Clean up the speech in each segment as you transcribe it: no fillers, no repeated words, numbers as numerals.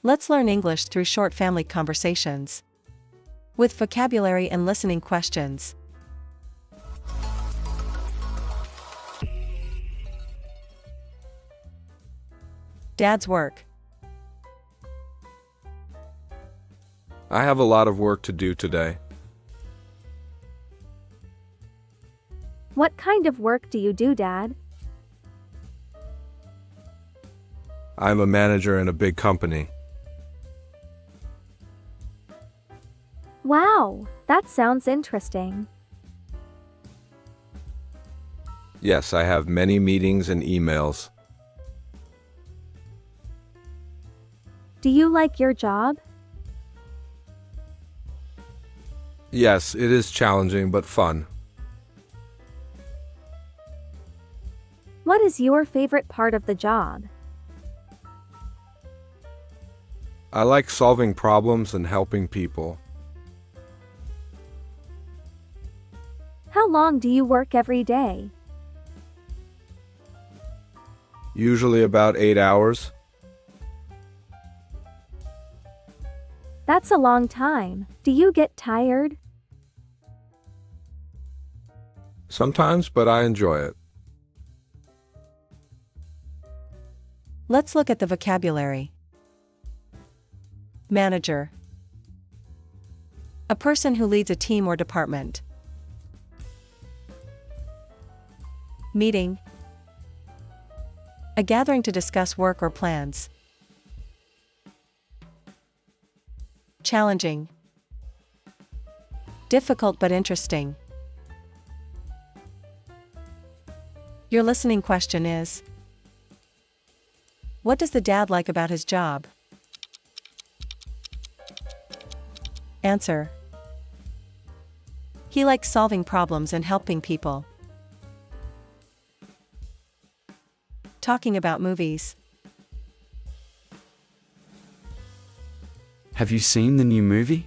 Let's learn English through short family conversations with vocabulary and listening questions. Dad's work. I have a lot of work to do today. What kind of work do you do, Dad? I'm a manager in a big company. Wow, that sounds interesting. Yes, I have many meetings and emails. Do you like your job? Yes, it is challenging but fun. What is your favorite part of the job? I like solving problems and helping people. How long do you work every day? Usually about 8 hours. That's a long time. Do you get tired? Sometimes, but I enjoy it. Let's look at the vocabulary. Manager. A person who leads a team or department. Meeting. A gathering to discuss work or plans. Challenging. Difficult but interesting. Your listening question is: what does the dad like about his job? Answer: he likes solving problems and helping people. Talking about movies. Have you seen the new movie?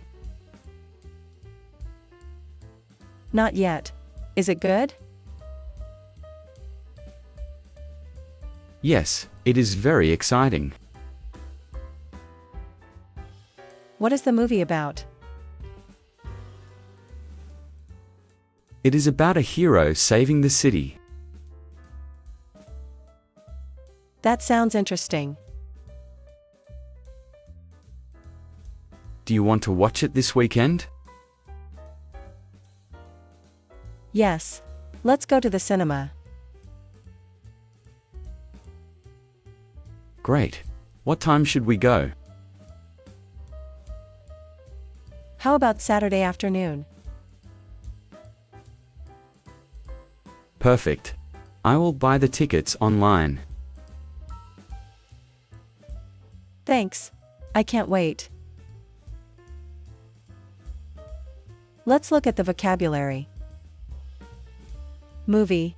Not yet. Is it good? Yes, it is very exciting. What is the movie about? It is about a hero saving the city. That sounds interesting. Do you want to watch it this weekend? Yes. Let's go to the cinema. Great. What time should we go? How about Saturday afternoon? Perfect. I will buy the tickets online. Thanks. I can't wait. Let's look at the vocabulary. Movie.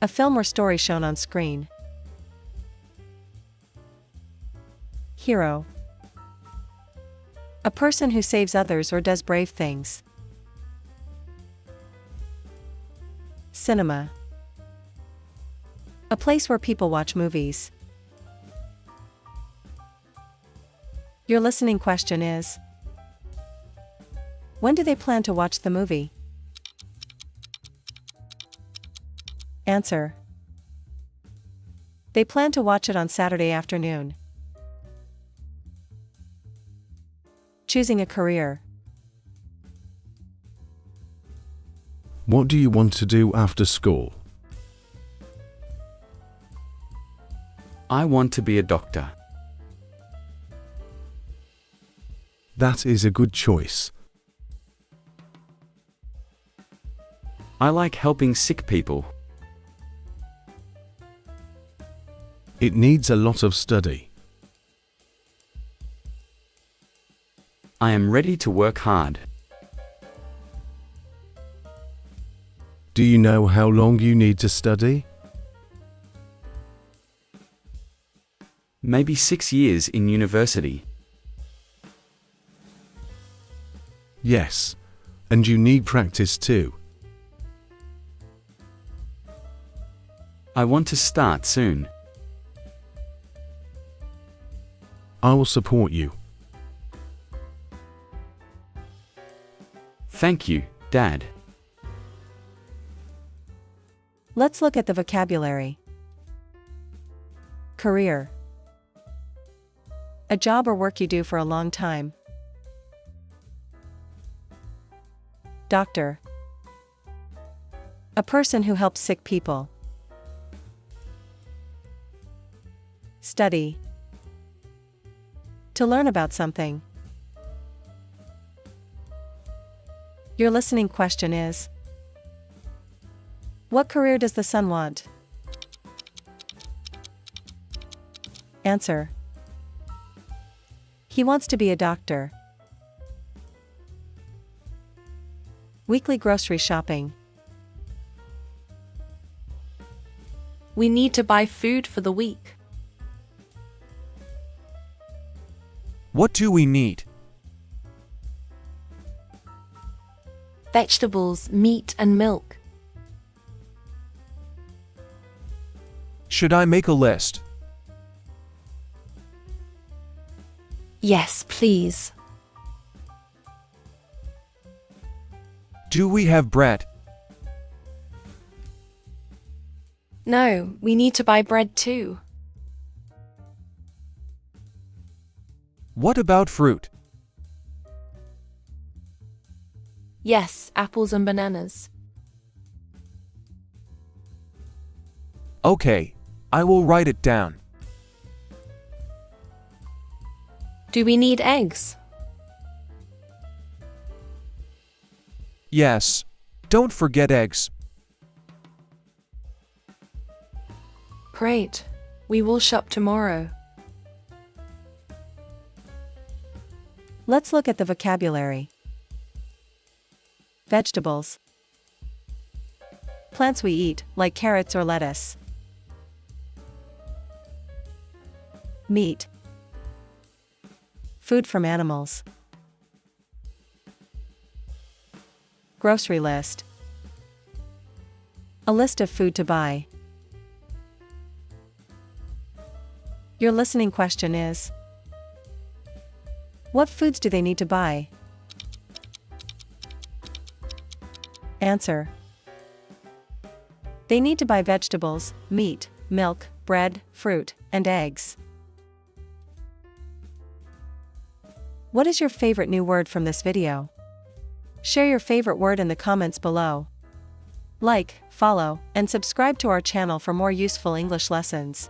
A film or story shown on screen. Hero. A person who saves others or does brave things. Cinema. A place where people watch movies. Your listening question is: when do they plan to watch the movie? Answer: they plan to watch it on Saturday afternoon. Choosing a career. What do you want to do after school? I want to be a doctor. That is a good choice. I like helping sick people. It needs a lot of study. I am ready to work hard. Do you know how long you need to study? Maybe 6 years in university. Yes. And you need practice too. I want to start soon. I will support you. Thank you, Dad. Let's look at the vocabulary. Career. A job or work you do for a long time. Doctor. A person who helps sick people. Study. To learn about something. Your listening question is: what career does the son want? Answer: he wants to be a doctor. Weekly grocery shopping. We need to buy food for the week. What do we need? Vegetables, meat, and milk. Should I make a list? Yes, please. Do we have bread? No, we need to buy bread too. What about fruit? Yes, apples and bananas. Okay, I will write it down. Do we need eggs? Yes. Don't forget eggs. Great. We will shop tomorrow. Let's look at the vocabulary. Vegetables. Plants we eat, like carrots or lettuce. Meat. Food from animals. Grocery list. A list of food to buy. Your listening question is: what foods do they need to buy? Answer: they need to buy vegetables, meat, milk, bread, fruit, and eggs. What is your favorite new word from this video? Share your favorite word in the comments below. Like, follow, and subscribe to our channel for more useful English lessons.